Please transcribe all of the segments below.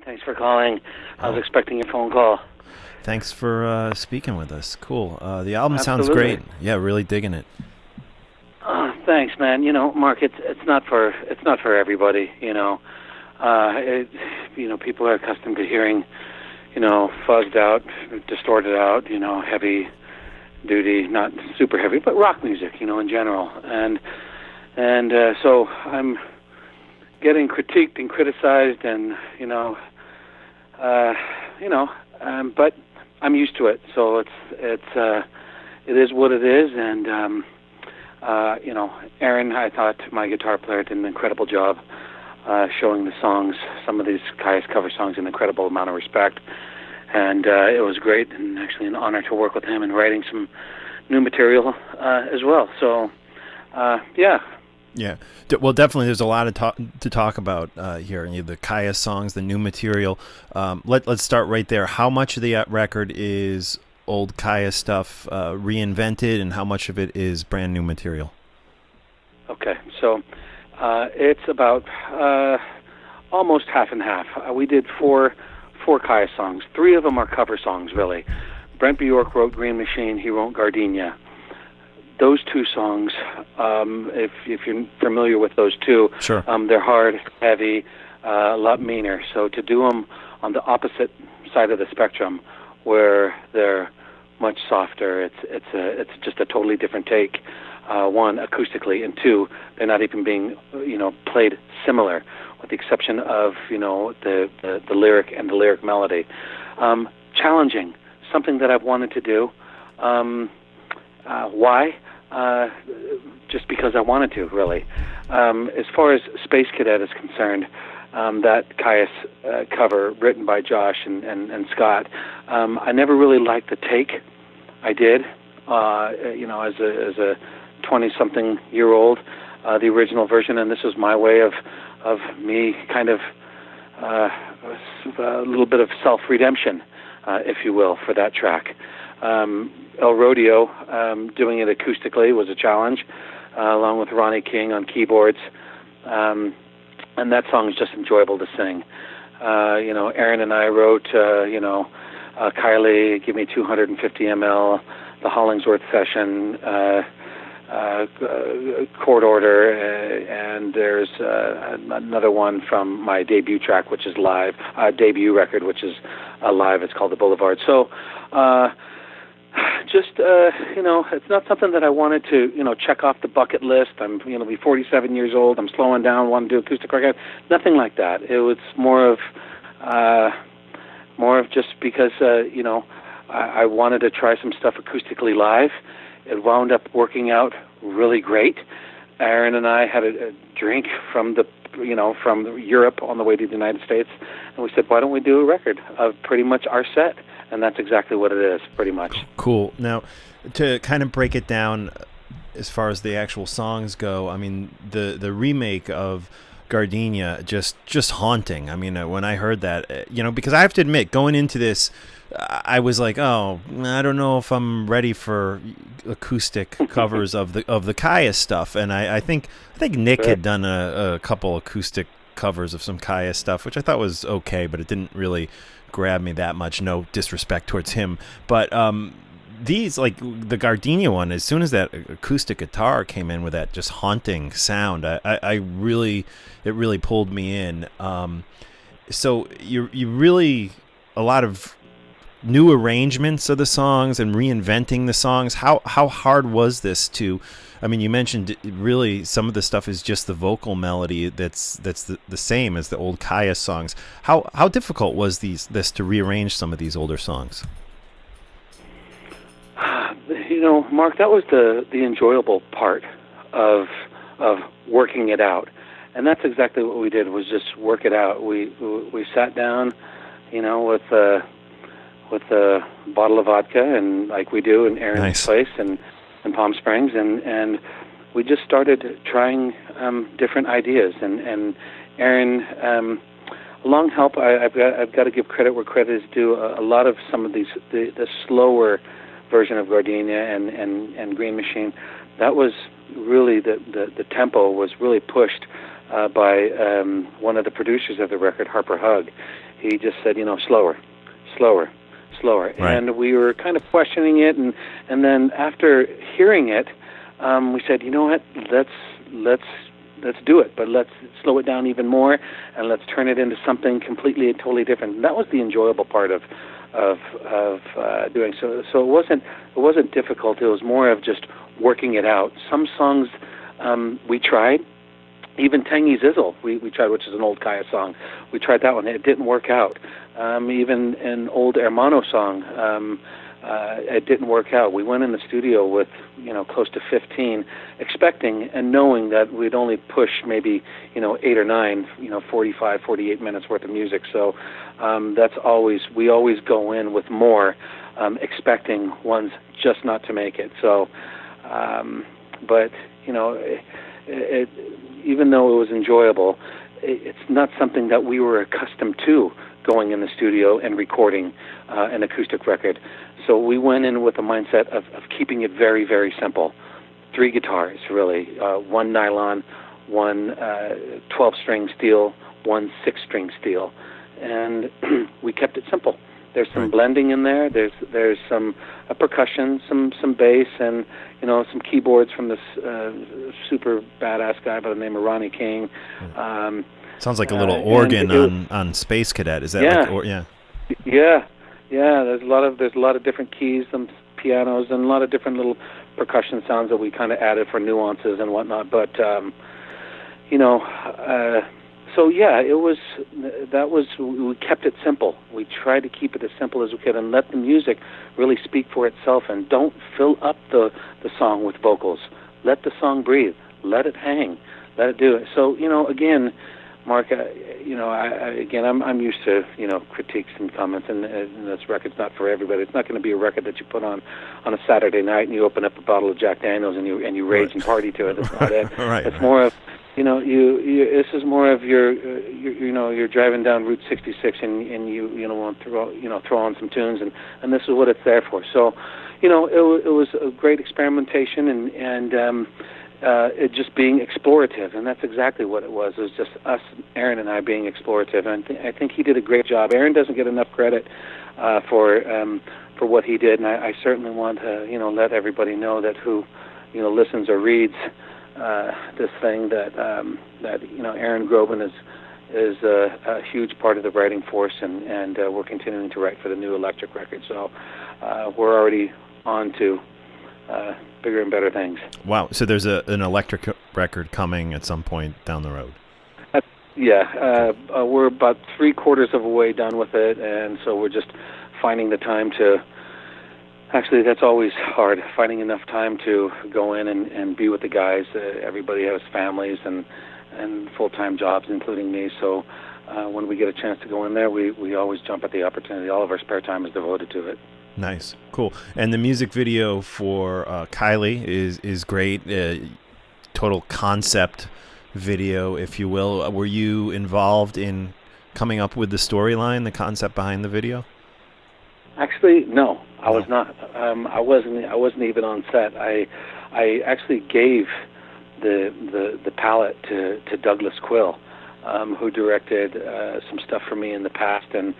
Thanks for calling. I was expecting your phone call. Thanks for speaking with us. Cool. The album sounds Absolutely. great. Yeah, really digging it. Thanks, man. Mark, it's not for everybody. People are accustomed to hearing, fuzzed out, distorted out, heavy duty, not super heavy, but rock music, in general. So I'm getting critiqued and criticized, and but I'm used to it. So it is what it is, and Aaron, I thought my guitar player did an incredible job showing the songs, some of these Kyuss cover songs, an incredible amount of respect, and it was great, and actually an honor to work with him in writing some new material as well. So, yeah. Yeah. Well, definitely there's a lot to talk about here. The Kyuss songs, the new material. Let's start right there. How much of the record is old Kyuss stuff reinvented, and how much of it is brand new material? Okay, so it's about almost half and half. We did four Kyuss songs. Three of them are cover songs, really. Brent Bjork wrote Green Machine. He wrote Gardenia. Those two songs, if you're familiar with those two, sure. They're hard, heavy, a lot meaner. So to do them on the opposite side of the spectrum, where they're much softer, it's just a totally different take. One, acoustically, and two, they're not even being played similar, with the exception of the lyric and the lyric melody. Challenging, something that I've wanted to do. Why? Just because I wanted to, really. As far as Space Cadet is concerned, that Kyuss cover written by Josh and Scott, I never really liked the take I did, as a 20-something-year-old, the original version, and this was my way of me kind of a little bit of self-redemption, if you will, for that track. El Rodeo, doing it acoustically was a challenge, along with Ronnie King on keyboards, and that song is just enjoyable to sing. Aaron and I wrote, Kylie, Give Me 250 ml, the Hollingsworth Session, Court Order, and there's another one from my debut track, which is live, debut record, which is live. It's called The Boulevard. So, it's not something that I wanted to, check off the bucket list. I'm, be 47 years old. I'm slowing down, want to do acoustic record. Nothing like that. It was more of just because, I wanted to try some stuff acoustically live. It wound up working out really great. Aaron and I had a drink from from Europe on the way to the United States, and we said, why don't we do a record of pretty much our set? And that's exactly what it is, pretty much. Cool. Now, to kind of break it down as far as the actual songs go, I mean, the remake of Gardenia, just haunting. I mean, when I heard that, because I have to admit, going into this, I was like, oh, I don't know if I'm ready for acoustic covers of the Kyuss stuff. And I think Nick had done a couple acoustic covers of some Kyuss stuff, which I thought was okay, but it didn't really grab me that much. No disrespect towards him, but these, like the Gardenia one, as soon as that acoustic guitar came in with that just haunting sound, it really pulled me in. So you really, a lot of new arrangements of the songs and reinventing the songs. How hard was this to? I mean, you mentioned really some of the stuff is just the vocal melody that's the same as the old Kyuss songs. How difficult was this to rearrange some of these older songs? Mark, that was the enjoyable part of working it out, and that's exactly what we did, was just work it out. We sat down, with a bottle of vodka, and like we do in Aaron's place in Palm Springs, and we just started trying different ideas. And Aaron, along help, I've got to give credit where credit is due. A lot of some of these the slower version of Gardenia and Green Machine, that was really the tempo was really pushed by one of the producers of the record, Harper Hug. He just said, slower, slower, slower. Right. And we were kind of questioning it, and then after hearing it, we said, you know what, let's do it, but let's slow it down even more, and let's turn it into something completely and totally different. And that was the enjoyable part of doing so. So it wasn't difficult. It was more of just working it out. Some songs we tried. Even Tangy Zizzle, we tried, which is an old Kyuss song. We tried that one. It didn't work out. Even an old Hermano song, it didn't work out. We went in the studio with, close to 15, expecting and knowing that we'd only push maybe, 8 or 9, 45, 48 minutes worth of music. So we always go in with more, expecting ones just not to make it. So, but, even though it was enjoyable, it's not something that we were accustomed to, going in the studio and recording an acoustic record. So we went in with a mindset of keeping it very, very simple. 3 guitars, really. 1 nylon, 1 12-string steel, 1 6-string steel. And we kept it simple. There's some blending in there. There's some percussion, some bass, and some keyboards from this super badass guy by the name of Ronnie King. Sounds like a little organ on Space Cadet. Is that Yeah. There's a lot of different keys, some pianos, and a lot of different little percussion sounds that we kind of added for nuances and whatnot. But so yeah, we kept it simple. We tried to keep it as simple as we could and let the music really speak for itself, and don't fill up the song with vocals. Let the song breathe. Let it hang. Let it do it. So, again, Mark, I'm used to, critiques and comments, and this record's not for everybody. It's not going to be a record that you put on a Saturday night and you open up a bottle of Jack Daniels and you rage and party to it. That's not it. It's more of, this is more of you're driving down Route 66 and you want to throw on some tunes, and this is what it's there for. So, it was a great experimentation and it just being explorative, and that's exactly what it was. It was just us, Aaron and I, being explorative, and I think he did a great job. Aaron doesn't get enough credit for what he did, and I certainly want to let everybody know that who listens or reads this thing that Aaron Groban is a huge part of the writing force, and we're continuing to write for the new Electric record. So we're already on to bigger and better things. Wow! So there's an Electric record coming at some point down the road. We're about 3/4 of the way done with it, and so we're just finding the time to. Actually, that's always hard, finding enough time to go in and be with the guys. Everybody has families and full-time jobs, including me. So when we get a chance to go in there, we always jump at the opportunity. All of our spare time is devoted to it. Nice, cool. And the music video for Kylie is great. Total concept video, if you will. Were you involved in coming up with the storyline, the concept behind the video? Actually, no, I was not. I wasn't even on set. I actually gave the palette to Douglas Quill, who directed some stuff for me in the past, and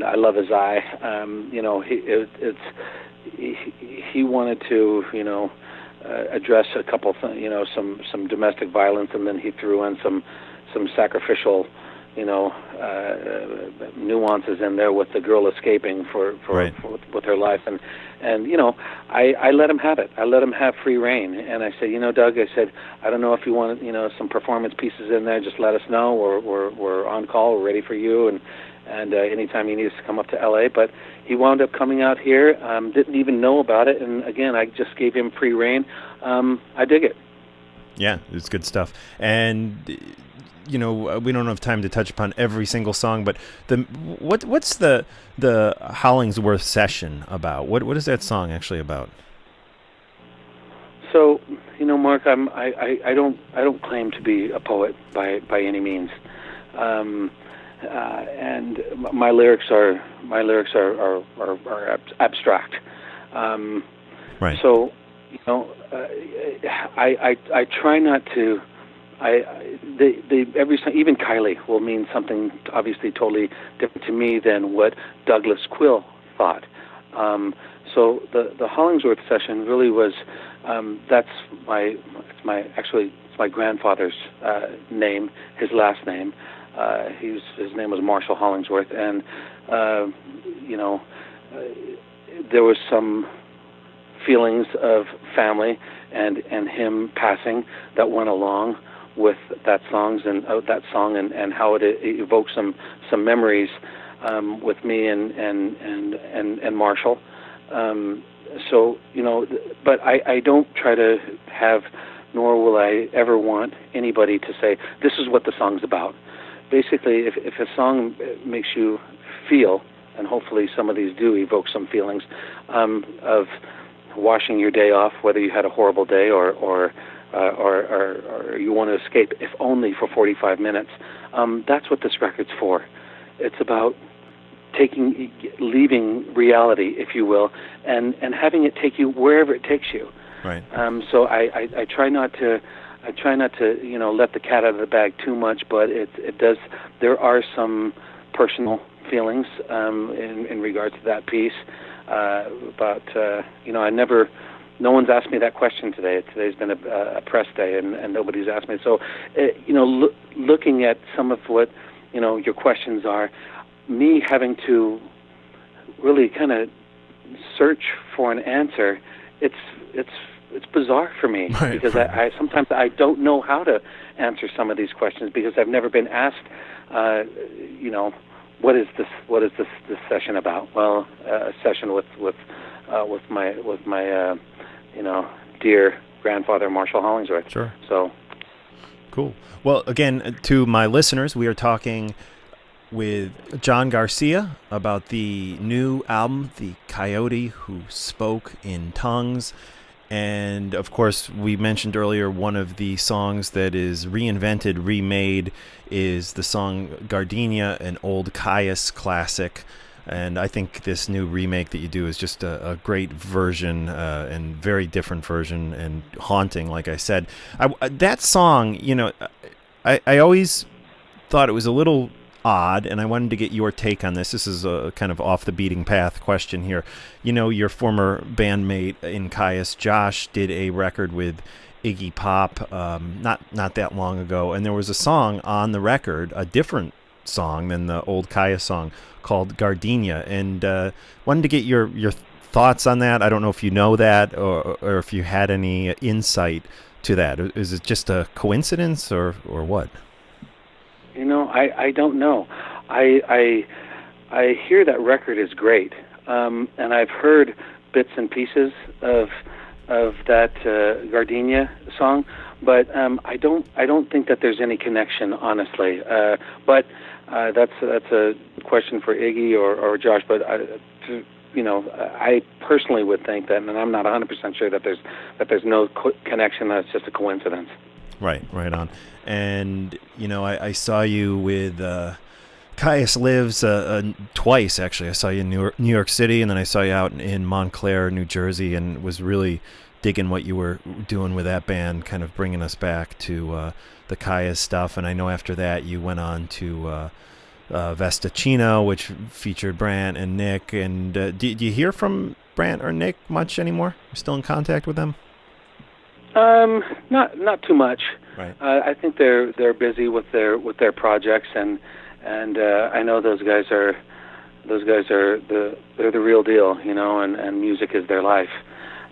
I love his eye. He wanted to address a couple some domestic violence, and then he threw in some sacrificial nuances in there with the girl escaping with her life, and I let him have it. I let him have free reign, and I said, Doug, I don't know if you want some performance pieces in there, just let us know. We're on call, we're ready for you, and anytime he needs to come up to LA. But he wound up coming out here, didn't even know about it, and again, I just gave him free reign. I dig it. Yeah, it's good stuff. And we don't have time to touch upon every single song, but what's the Hollingsworth session about? What is that song actually about? So, Mark, I don't claim to be a poet by any means, and my lyrics are abstract. Right. So, I try not to every song, even Kylie, will mean something obviously totally different to me than what Douglas Quill thought. So the Hollingsworth session really was, it's my grandfather's name, his last name. His name was Marshall Hollingsworth, and there was some feelings of family and him passing that went along with that song and how it evoked some memories with me and Marshall. But I don't try to have, nor will I ever want anybody to say this is what the song's about. Basically, if a song makes you feel, and hopefully some of these do evoke some feelings of washing your day off, whether you had a horrible day or you want to escape, if only for 45 minutes, that's what this record's for. It's about leaving reality, if you will, and having it take you wherever it takes you. Right. So I try not to let the cat out of the bag too much, but it does. There are some personal feelings in regards to that piece. No one's asked me that question today. Today's been a press day, and nobody's asked me. So, looking at some of what your questions are, me having to really kind of search for an answer, it's bizarre for me, right, because I sometimes I don't know how to answer some of these questions because I've never been asked. What is this session about? Well, a session with my dear grandfather Marshall Hollingsworth. Sure. So cool. Well, again, to my listeners, we are talking with John Garcia about the new album, The Coyote Who Spoke in Tongues. And, of course, we mentioned earlier one of the songs that is reinvented, remade, is the song Gardenia, an old Kyuss classic. And I think this new remake that you do is just a great version and very different version and haunting, like I said. That song, I always thought it was a little odd, and I wanted to get your take on this. This is a kind of off the beating path question here. Your former bandmate in Kyuss, Josh, did a record with Iggy Pop not that long ago, and there was a song on the record, a different song than the old Kyuss song, called Gardenia, and wanted to get your thoughts on that. I don't know if you know that or if you had any insight to that. Is it just a coincidence or what? I don't know. I hear that record is great, and I've heard bits and pieces of that Gardenia song, but I don't think that there's any connection, honestly. But that's a question for Iggy or Josh. But I personally would think that, and I'm not 100% sure that there's no connection. That's just a coincidence. Right on. And, I saw you with Kyuss Lives twice, actually. I saw you in New York City, and then I saw you out in Montclair, New Jersey, and was really digging what you were doing with that band, kind of bringing us back to the Kyuss stuff. And I know after that you went on to Vestacino, which featured Brant and Nick. And do you hear from Brant or Nick much anymore? You're still in contact with them? Not too much. Right. I think they're busy with their projects, and I know those guys are the real deal, and music is their life,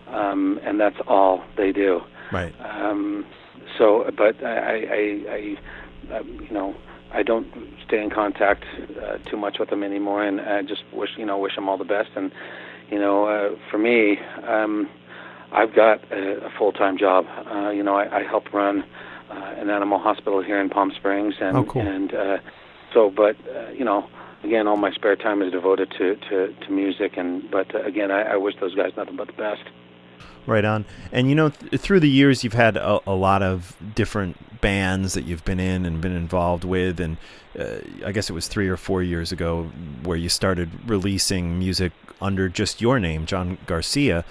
and that's all they do. Right. But I don't stay in contact too much with them anymore, and I just wish them all the best. And for me, I've got a full-time job. I help run an animal hospital here in Palm Springs, and oh, cool. And again, all my spare time is devoted to music. But again, I wish those guys nothing but the best. Right on. And through the years, you've had a lot of different bands that you've been in and been involved with, and I guess it was 3 or 4 years ago where you started releasing music under just your name, John Garcia.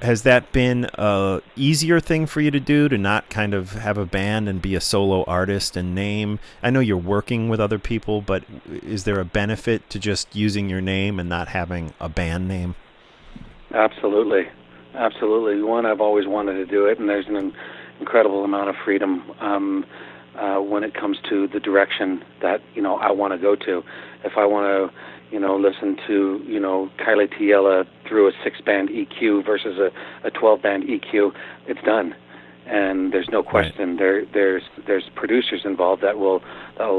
has that been a easier thing for you to do, to not kind of have a band and be a solo artist and name? I know you're working with other people, but is there a benefit to just using your name and not having a band name? Absolutely. Absolutely. One, I've always wanted to do it, and there's an incredible amount of freedom when it comes to the direction that, I want to go to. If I want to, listen to, Kylie Tiela through a 6-band EQ versus a 12-band EQ, it's done. And there's no question. Right. There's producers involved that will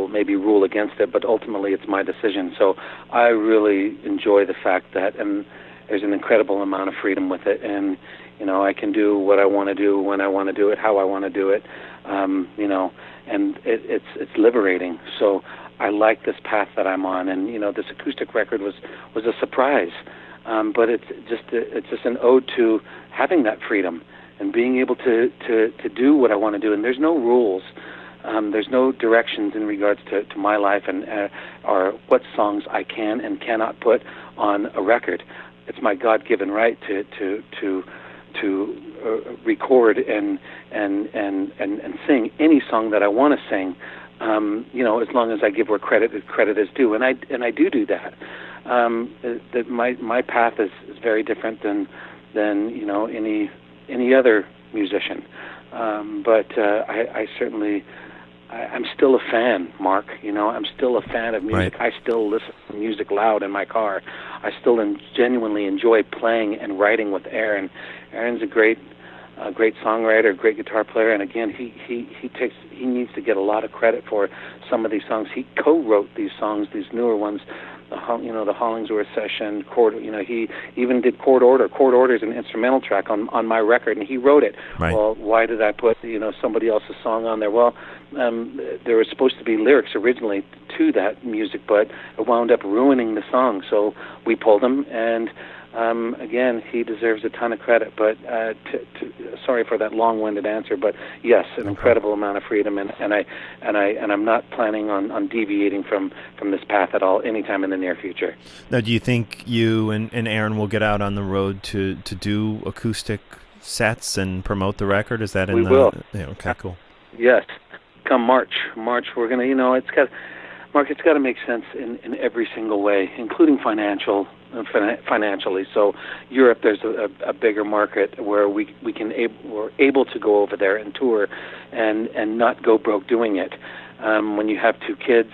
maybe rule against it, but ultimately it's my decision. So I really enjoy the fact that, and there's an incredible amount of freedom with it, and I can do what I want to do when I want to do it, how I want to do it, and it's liberating. So I like this path that I'm on, and this acoustic record was a surprise, but it's just an ode to having that freedom and being able to do what I want to do. And there's no rules, there's no directions in regards to my life and or what songs I can and cannot put on a record. It's my God-given right to record and sing any song that I want to sing. As long as I give where credit is due, and I do that. That my path is very different than any other musician. But I certainly. I'm still a fan, Mark. I'm still a fan of music. Right. I still listen to music loud in my car. I still genuinely enjoy playing and writing with Aaron. Aaron's a great songwriter, great guitar player, and again, he needs to get a lot of credit for some of these songs. He co-wrote these songs, these newer ones. The Hollingsworth session, he even did Chord Order. Chord Order is an instrumental track on my record, and he wrote it. Right. Well, why did I put somebody else's song on there? Well, there was supposed to be lyrics originally to that music, but it wound up ruining the song. So we pulled them, and again, he deserves a ton of credit. But sorry for that long-winded answer, but yes, an incredible amount of freedom, and I'm not planning on deviating from this path at all anytime in the near future. Now, do you think you and Aaron will get out on the road to do acoustic sets and promote the record? Is that in we will? Yeah, okay, cool. Yes, come March we're gonna. It's got to make sense in every single way, including financially. So Europe, there's a bigger market where we're able to go over there and tour, and not go broke doing it. When you have 2 kids,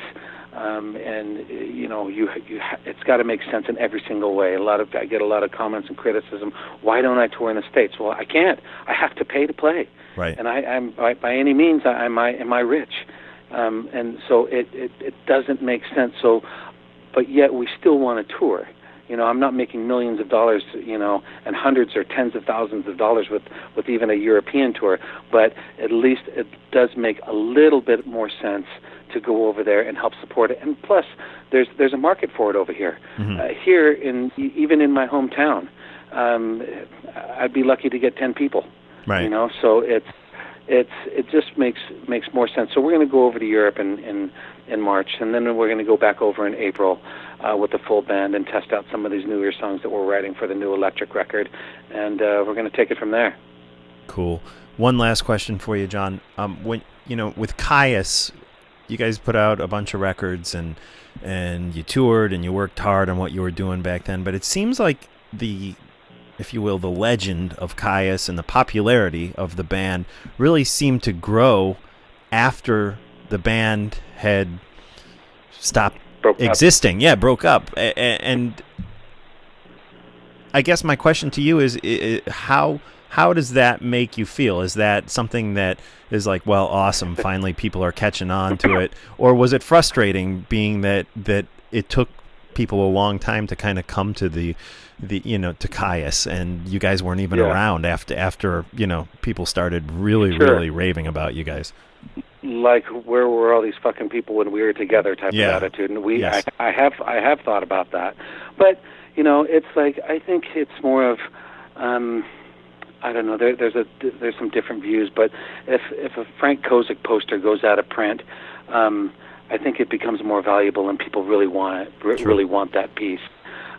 it's got to make sense in every single way. I get a lot of comments and criticism. Why don't I tour in the States? Well, I can't. I have to pay to play. Right. And I'm by any means am I rich. And so it doesn't make sense. So, but yet we still want to tour. I'm not making millions of dollars, and hundreds or tens of thousands of dollars with even a European tour. But at least it does make a little bit more sense to go over there and help support it. And plus, there's a market for it over here. Mm-hmm. Here, even in my hometown, I'd be lucky to get 10 people. Right. So it just makes more sense. So we're going to go over to Europe in March, and then we're going to go back over in April with the full band and test out some of these newer songs that we're writing for the new electric record, and we're going to take it from there. Cool. One last question for you, John. When with Kyuss, you guys put out a bunch of records and you toured and you worked hard on what you were doing back then, but it seems like if you will, the legend of Kyuss and the popularity of the band really seemed to grow after the band had stopped existing. Yeah, broke up. And I guess my question to you is how does that make you feel? Is that something that is like, well, awesome, finally people are catching on to it? Or was it frustrating being that it took people a long time to kind of come to to Kyuss, and you guys weren't even around after people started really raving about you guys? Like, where were all these fucking people when we were together type of attitude. And I have thought about that. But, it's like, I think it's more of, I don't know, there's some different views, but if a Frank Kozik poster goes out of print, I think it becomes more valuable and people really want it, really want that piece.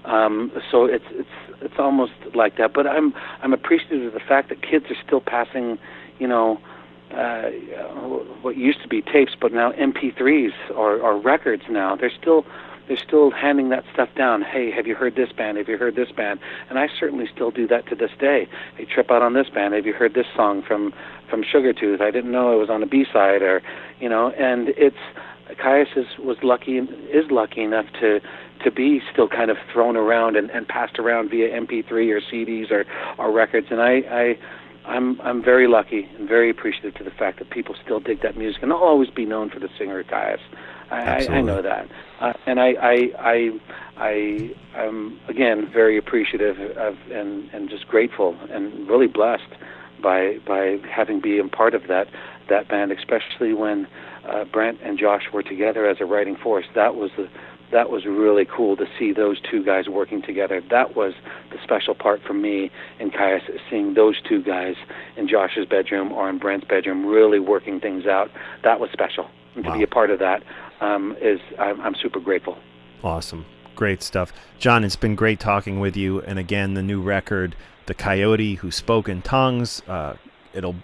So it's almost like that. But I'm appreciative of the fact that kids are still passing, what used to be tapes, but now MP3s or records. Now they're still handing that stuff down. Hey, have you heard this band? Have you heard this band? And I certainly still do that to this day. Hey, trip out on this band. Have you heard this song from Sugartooth? I didn't know it was on a B-side, or And it's Kyuss was lucky enough to be still kind of thrown around and passed around via MP3 or CDs or records. And I'm very lucky and very appreciative to the fact that people still dig that music, and I'll always be known for the singer Kyuss. I know that, and I'm again very appreciative of and just grateful and really blessed by having been part of that band, especially when Brent and Josh were together as a writing force. That was really cool to see those two guys working together. That was the special part for me in Kyuss, seeing those two guys in Josh's bedroom or in Brent's bedroom really working things out. That was special. And to be a part of that I'm super grateful. Awesome. Great stuff. John, it's been great talking with you. And again, the new record, The Coyote Who Spoke in Tongues, it'll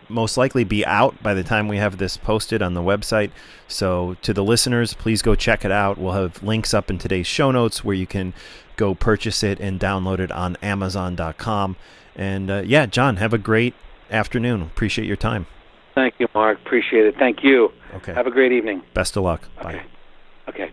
most likely be out by the time we have this posted on the website. So to the listeners, please go check it out. We'll have links up in today's show notes where you can go purchase it and download it on Amazon.com. And John, have a great afternoon. Appreciate your time. Thank you, Mark. Appreciate it. Thank you. Okay. Have a great evening. Best of luck. Okay. Bye. Okay.